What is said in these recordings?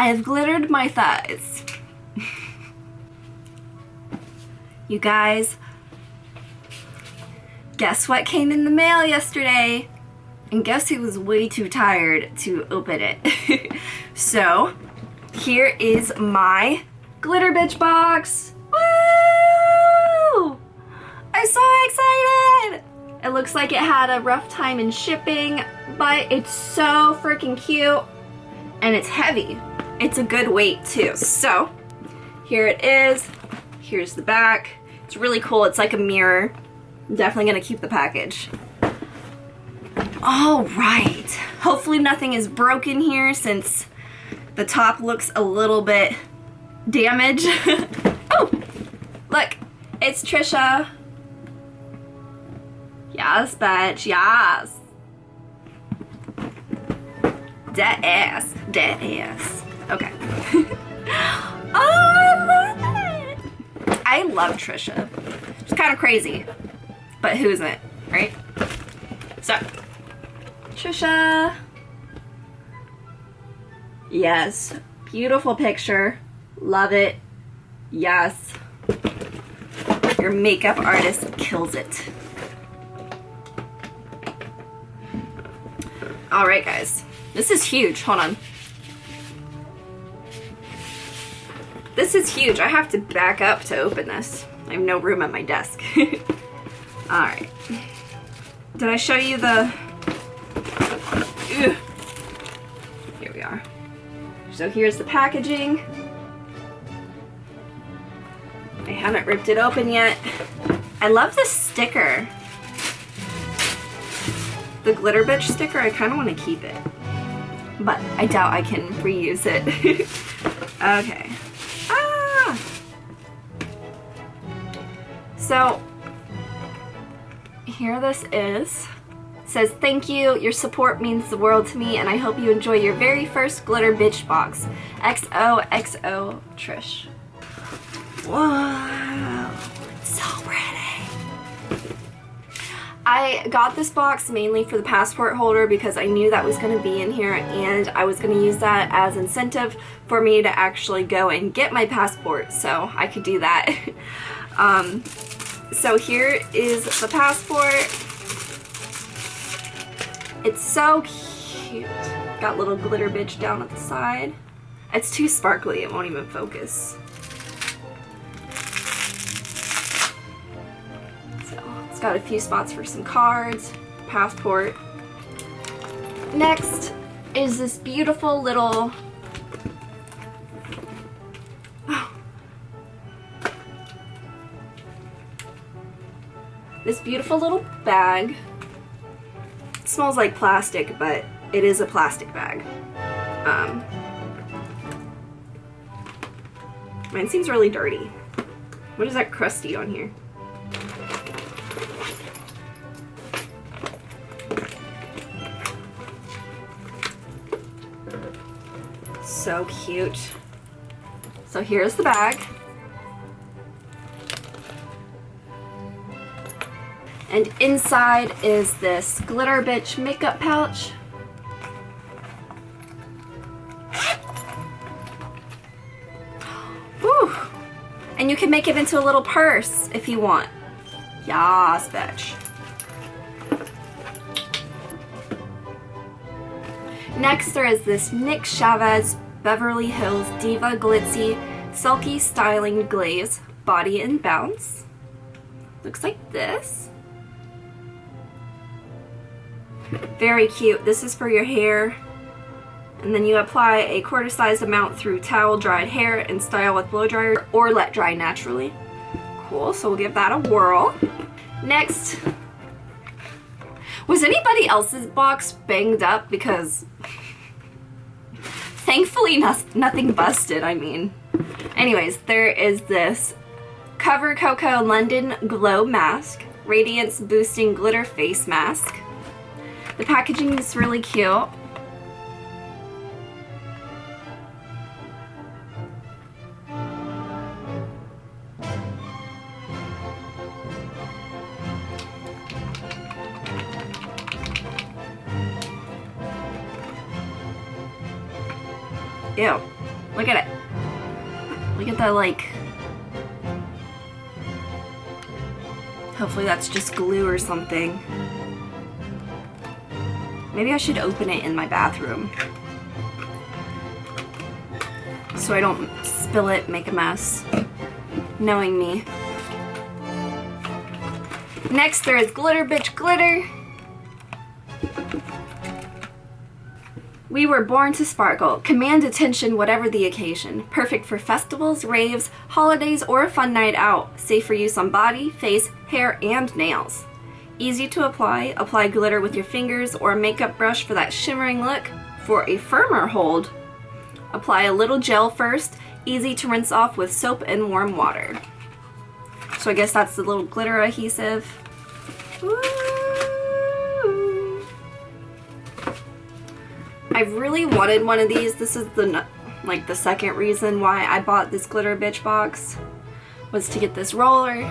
I have glittered my thighs. You guys, guess what came in the mail yesterday? And guess who was way too tired to open it? So, here is my Glitter Bitch box. Woo! I'm so excited! It looks like it had a rough time in shipping, but it's so freaking cute. And it's heavy. It's a good weight too. So, here it is. Here's the back. It's really cool. It's like a mirror. I'm definitely gonna keep the package. All right. Hopefully nothing is broken here since the top looks a little bit damaged. Oh, look, it's Trisha. Yes, bitch, yes. Dead ass, dead ass. Okay. Oh, I love it. I love Trisha. She's kind of crazy, but who isn't, right? So, Trisha. Yes, beautiful picture. Love it. Yes. Your makeup artist kills it. All right, guys. This is huge. Hold on. This is huge. I have to back up to open this. I have no room at my desk. All right. Did I show you the... Ugh. Here we are. So here's the packaging. I haven't ripped it open yet. I love this sticker. The Glitter Bitch sticker, I kind of want to keep it. But I doubt I can reuse it. Okay. Ah! So, here this is. It says, thank you, your support means the world to me, and I hope you enjoy your very first Glitter Bitch box. XOXO Trish. Wow, it's so pretty. I got this box mainly for the passport holder because I knew that was going to be in here and I was going to use that as incentive for me to actually go and get my passport so I could do that. So here is the passport. It's so cute. Got little Glitter Bitch down at the side. It's too sparkly, it won't even focus. Got a few spots for some cards, passport. Next is this beautiful little... This beautiful little bag. It smells like plastic, but it is a plastic bag. Mine seems really dirty. What is that crusty on here? So cute. So here's the bag. And inside is this Glitter Bitch makeup pouch. Woo! And you can make it into a little purse if you want. Yas, bitch. Next, there is this NYX Chavez Beverly Hills Diva Glitzy Silky Styling Glaze Body and Bounce. Looks like this. Very cute. This is for your hair. And then you apply a quarter-sized amount through towel-dried hair and style with blow dryer or let dry naturally. Cool, so we'll give that a whirl. Next, was anybody else's box banged up? Because thankfully nothing busted, I mean. Anyways, there is this Cover Cocoa London Glow Mask, Radiance Boosting Glitter Face Mask. The packaging is really cute. Ew. Look at it. Look at that, like... Hopefully that's just glue or something. Maybe I should open it in my bathroom, so I don't spill it, make a mess. Knowing me. Next, there is Glitter Bitch Glitter. We were born to sparkle. Command attention whatever the occasion. Perfect for festivals, raves, holidays, or a fun night out. Safe for use on body, face, hair, and nails. Easy to apply. Apply glitter with your fingers or a makeup brush for that shimmering look. For a firmer hold, apply a little gel first. Easy to rinse off with soap and warm water. So I guess that's the little glitter adhesive. Ooh. I really wanted one of these. This is the second reason why I bought this Glitter Bitch box, was to get this roller.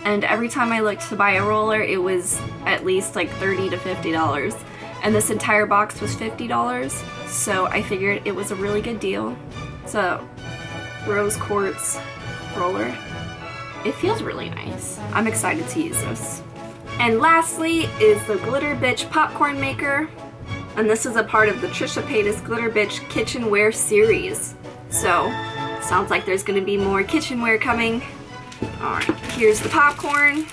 And every time I looked to buy a roller, it was at least like $30 to $50. And this entire box was $50. So I figured it was a really good deal. It's a rose quartz roller. It feels really nice. I'm excited to use this. And lastly is the Glitter Bitch popcorn maker. And this is a part of the Trisha Paytas Glitter Bitch kitchenware series. So, sounds like there's gonna be more kitchenware coming. Alright, here's the popcorn.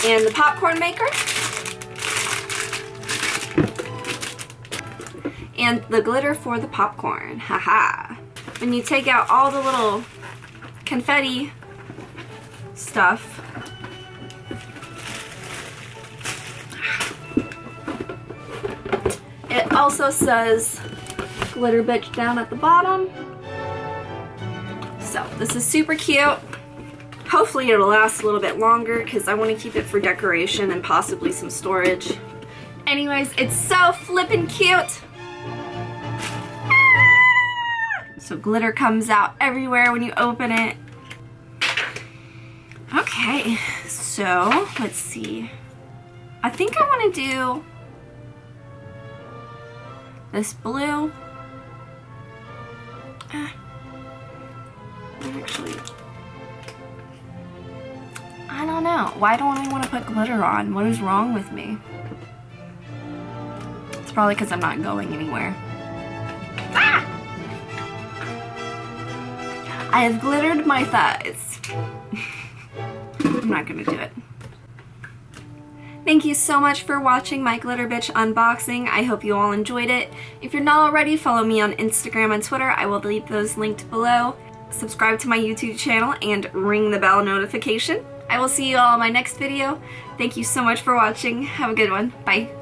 And the popcorn maker. And the glitter for the popcorn. Haha. When you take out all the little confetti stuff, it also says Glitter Bitch down at the bottom. So this is super cute. Hopefully it'll last a little bit longer because I want to keep it for decoration and possibly some storage. Anyways, it's so flippin' cute. So glitter comes out everywhere when you open it. Okay, so let's see. I think I want to do this blue. Actually, I don't know. Why don't I want to put glitter on? What is wrong with me? It's probably because I'm not going anywhere. Ah! I have glittered my thighs. I'm not gonna do it. Thank you so much for watching my Glitter Bitch unboxing. I hope you all enjoyed it. If you're not already, follow me on Instagram and Twitter. I will leave those linked below. Subscribe to my YouTube channel and ring the bell notification. I will see you all in my next video. Thank you so much for watching. Have a good one. Bye.